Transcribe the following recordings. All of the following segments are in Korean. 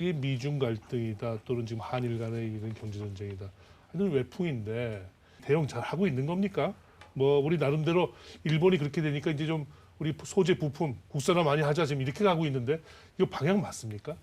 이게 미중 갈등이다 또는 지금 한일 간의 이런 경제 전쟁이다 하는 외풍인데 대응 잘 하고 있는 겁니까? 뭐 우리 나름대로 일본이 그렇게 되니까 이제 좀 우리 소재 부품 국산화 많이 하자 지금 이렇게 가고 있는데 이거 방향 맞습니까?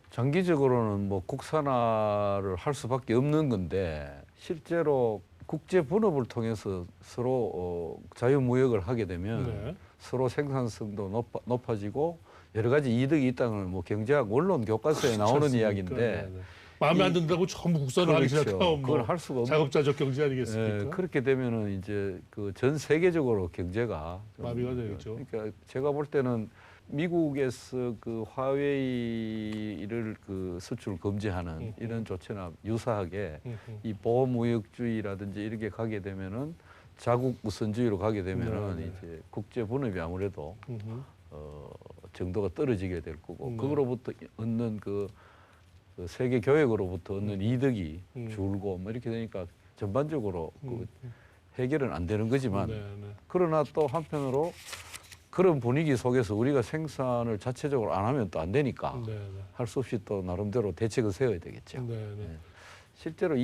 장기적으로는 뭐 국산화를 할 수밖에 없는 건데 실제로 국제 분업을 통해서 서로 자유무역을 하게 되면 네. 서로 생산성도 높아지고 여러 가지 이득이 있다는 뭐 경제학 원론 교과서에 나오는 그렇지 않습니까? 이야기인데 네네. 마음에 안 든다고 전부 국산화 하기 그렇죠. 시작하면 그걸 뭐 할 수가 없는. 자급자족 경제 아니겠습니까? 그렇게 되면은 이제 그 전 세계적으로 경제가 좀 마비가 되겠죠. 그러니까 제가 볼 때는 미국에서 그 화웨이를 그 수출 금지하는 이런 조치나 유사하게 이 보호무역주의라든지 이렇게 가게 되면은 자국 우선주의로 가게 되면은 네. 이제 국제 분업이 아무래도 음흠. 정도가 떨어지게 될 거고 네. 그거로부터 얻는 그 세계 교역으로부터 얻는 이득이 줄고 뭐 이렇게 되니까 전반적으로 그 해결은 안 되는 거지만 네, 네. 그러나 또 한편으로 그런 분위기 속에서 우리가 생산을 자체적으로 안 하면 또 안 되니까 네, 할 수 없이 또 나름대로 대책을 세워야 되겠죠. 네. 네, 네. 실제로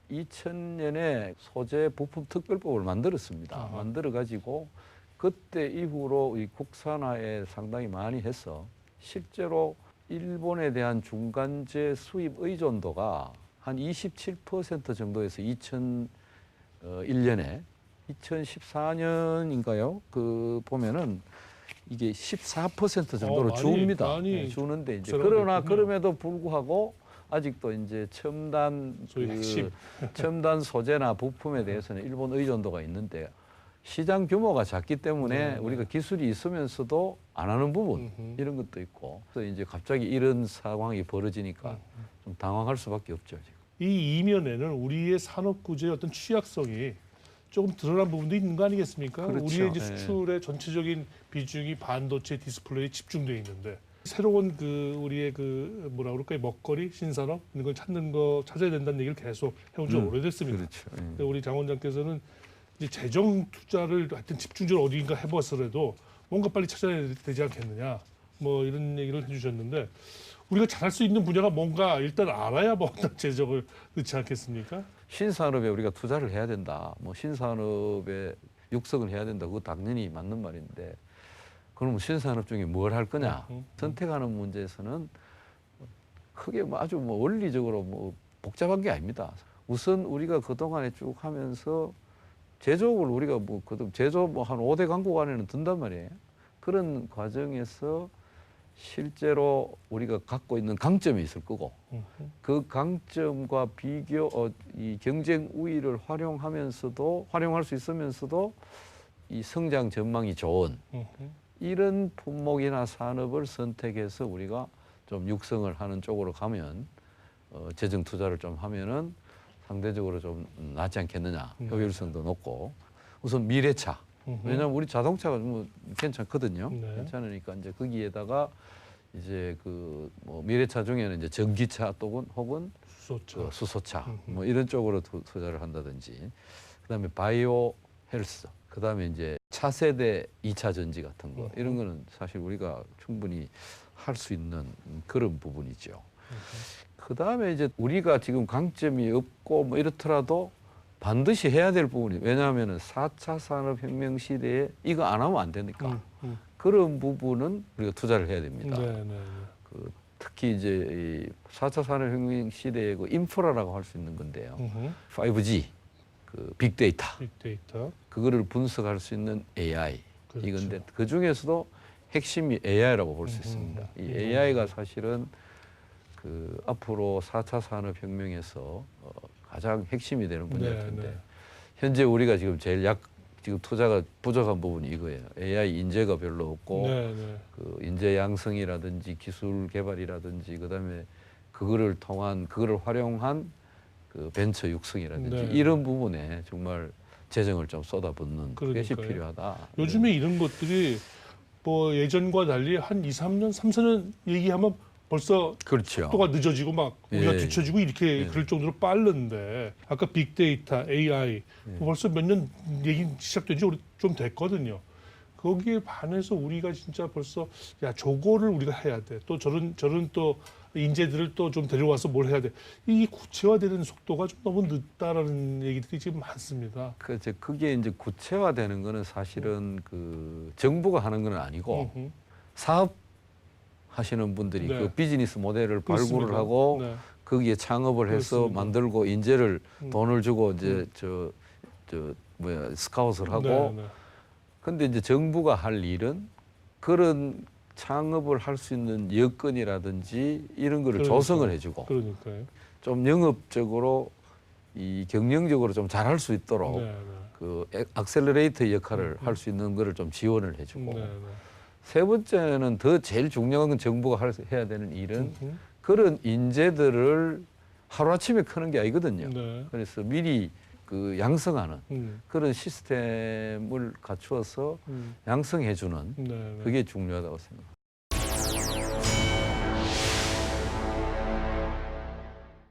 2000년에 소재 부품 특별법을 만들었습니다. 아하. 만들어 가지고 그때 이후로 이 국산화에 상당히 많이 해서 실제로 일본에 대한 중간재 수입 의존도가 한 27% 정도에서 2001년에 2014년인가요? 그 보면은 이게 14% 정도로 많이, 줍니다. 많이 주는데 이제 국산화가 그러나 됐군요. 그럼에도 불구하고 아직도 이제 첨단 소위 핵심. 첨단 소재나 부품에 대해서는 일본 의존도가 있는데 시장 규모가 작기 때문에 네, 네. 우리가 기술이 있으면서도 안 하는 부분 이런 것도 있고 그래서 이제 갑자기 이런 상황이 벌어지니까 좀 당황할 수밖에 없죠. 지금. 이 이면에는 우리의 산업 구조의 어떤 취약성이 조금 드러난 부분도 있는 거 아니겠습니까? 그렇죠. 우리의 이제 예. 수출의 전체적인 비중이 반도체 디스플레이에 집중되어 있는데 새로운 그 우리의 그 뭐라 그럴까요? 먹거리 신산업 이런 걸 찾아야 된다는 얘기를 계속 해온 지 오래됐습니다. 그렇죠. 예. 근데 우리 장 원장께서는 이제 재정 투자를 하여튼 집중적으로 어디인가 해봤으라도 뭔가 빨리 찾아야 되지 않겠느냐 뭐 이런 얘기를 해주셨는데 우리가 잘할 수 있는 분야가 뭔가 일단 알아야 뭐 어떤 재정을 넣지 않겠습니까? 신산업에 우리가 투자를 해야 된다. 뭐 신산업에 육성을 해야 된다. 그거 당연히 맞는 말인데 그럼 신산업 중에 뭘 할 거냐? 선택하는 문제에서는 크게 뭐 아주 뭐 원리적으로 뭐 복잡한 게 아닙니다. 우선 우리가 그동안에 쭉 하면서 제조업을 우리가 뭐 제조업 뭐 한 5대 강국 안에는 든단 말이에요. 그런 과정에서 실제로 우리가 갖고 있는 강점이 있을 거고 그 강점과 이 경쟁 우위를 활용할 수 있으면서도 이 성장 전망이 좋은 이런 품목이나 산업을 선택해서 우리가 좀 육성을 하는 쪽으로 가면 재정 투자를 좀 하면은 상대적으로 좀 낫지 않겠느냐. 효율성도 높고 우선 미래차. 왜냐하면 우리 자동차가 뭐 괜찮거든요. 네. 괜찮으니까 이제 거기에다가 이제 그 뭐 미래차 중에는 이제 전기차 혹은 수소차. 수소차 뭐 이런 쪽으로 투자를 한다든지 그다음에 바이오 헬스 그다음에 이제 차세대 2차 전지 같은 거 이런 거는 사실 우리가 충분히 할 수 있는 그런 부분이죠. 그다음에 이제 우리가 지금 강점이 없고 뭐 이렇더라도 반드시 해야 될 부분이 왜냐하면은 4차 산업혁명 시대에 이거 안 하면 안 되니까 그런 부분은 우리가 투자를 해야 됩니다. 네. 그 특히 이제 이 4차 산업혁명 시대의 그 인프라라고 할 수 있는 건데요. 5G, 그 빅데이터, 빅데이터. 그거를 분석할 수 있는 AI 그렇죠. 이건데 그 중에서도 핵심이 AI라고 볼 수 있습니다. 이 AI가 사실은 그 앞으로 4차 산업혁명에서 가장 핵심이 되는 분야일 텐데 네. 현재 우리가 지금 지금 투자가 부족한 부분이 이거예요. AI 인재가 별로 없고 네. 그 인재 양성이라든지 기술 개발이라든지 그다음에 그거를 활용한 그 벤처 육성이라든지 네. 이런 부분에 정말 재정을 좀 쏟아붓는 것이 그러니까요. 필요하다. 요즘에 이런 것들이 뭐 예전과 달리 한 2, 3년, 3, 4년 얘기하면 벌써 그렇죠. 속도가 늦어지고 막 우리가 예. 뒤처지고 이렇게 예. 그럴 정도로 빠른데 아까 빅데이터, AI 벌써 몇 년 얘기 시작된 지 좀 됐거든요. 거기에 반해서 우리가 진짜 벌써 야 저거를 우리가 해야 돼. 또 저런 또 인재들을 또 좀 데려와서 뭘 해야 돼. 이 구체화되는 속도가 좀 너무 늦다라는 얘기들이 지금 많습니다. 그게 이제 구체화되는 거는 사실은 그 정부가 하는 건 아니고 사업 하시는 분들이 네. 그 비즈니스 모델을 그렇습니다. 발굴을 하고 네. 거기에 창업을 해서 그렇습니다. 만들고 인재를 돈을 주고 이제 음. 스카웃을 하고 네, 네. 근데 이제 정부가 할 일은 그런 창업을 할 수 있는 여건이라든지 이런 거를 그러니까요. 조성을 해주고 그러니까요. 좀 영업적으로 이 경영적으로 좀 잘할 수 있도록 네, 네. 그 악셀러레이터 역할을 할 수 있는 거를 좀 지원을 해주고 네, 네. 세 번째는 더 제일 중요한 건 정부가 해야 되는 일은 음. 그런 인재들을 하루아침에 크는 게 아니거든요. 네. 그래서 미리 그 양성하는 음. 그런 시스템을 갖추어서 양성해주는 네, 네. 그게 중요하다고 생각합니다.